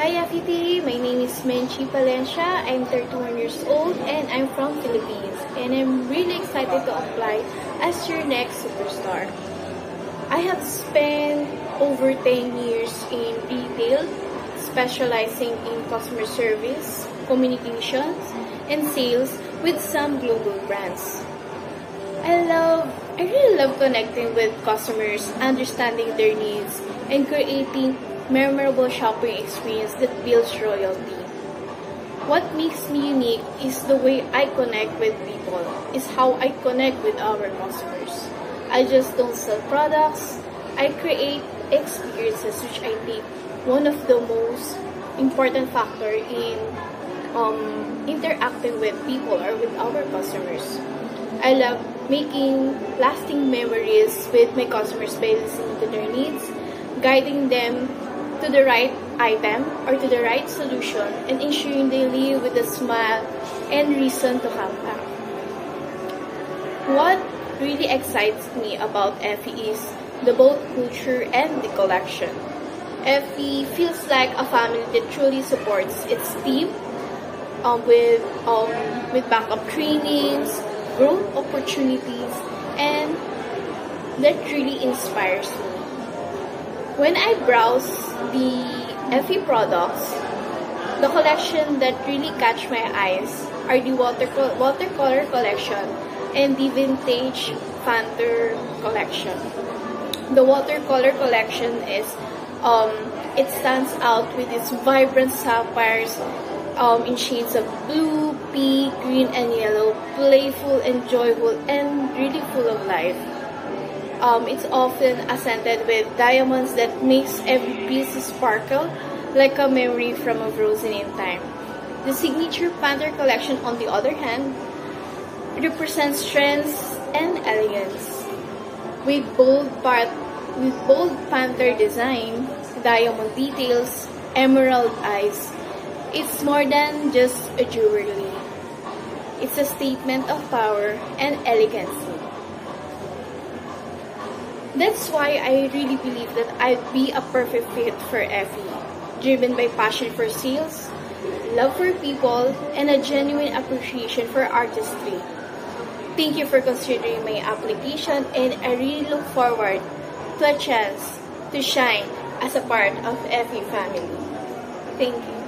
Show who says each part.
Speaker 1: Hi FET, my name is Menchi Palencia. I'm 31 years old and I'm from Philippines. And I'm really excited to apply as your next superstar. I have spent over 10 years in retail, specializing in customer service, communications, and sales with some global brands. I really love connecting with customers, understanding their needs, and creating memorable shopping experience that builds loyalty. What makes me unique is the way I connect with people, is how I connect with our customers. I just don't sell products, I create experiences, which I think one of the most important factor in interacting with people or with our customers. I love making lasting memories with my customers by listening to their needs, guiding them to the right item or to the right solution, and ensuring they leave with a smile and reason to come back. What really excites me about FE is the both culture and the collection. FE feels like a family that truly supports its team with backup trainings, growth opportunities, and that really inspires me. When I browse the FE products, the collection that really catch my eyes are the watercolor collection and the vintage Panther collection. The watercolor collection is it stands out with its vibrant sapphires in shades of blue, pink, green, and yellow, playful and joyful, and really full of life. It's often accented with diamonds that makes every piece sparkle like a memory from a frozen in time. The signature Panther collection, on the other hand, represents strength and elegance. With bold Panther design, diamond details, emerald eyes, it's more than just a jewelry. It's a statement of power and elegance. That's why I really believe that I'd be a perfect fit for FE, driven by passion for sales, love for people, and a genuine appreciation for artistry. Thank you for considering my application, and I really look forward to a chance to shine as a part of FE family. Thank you.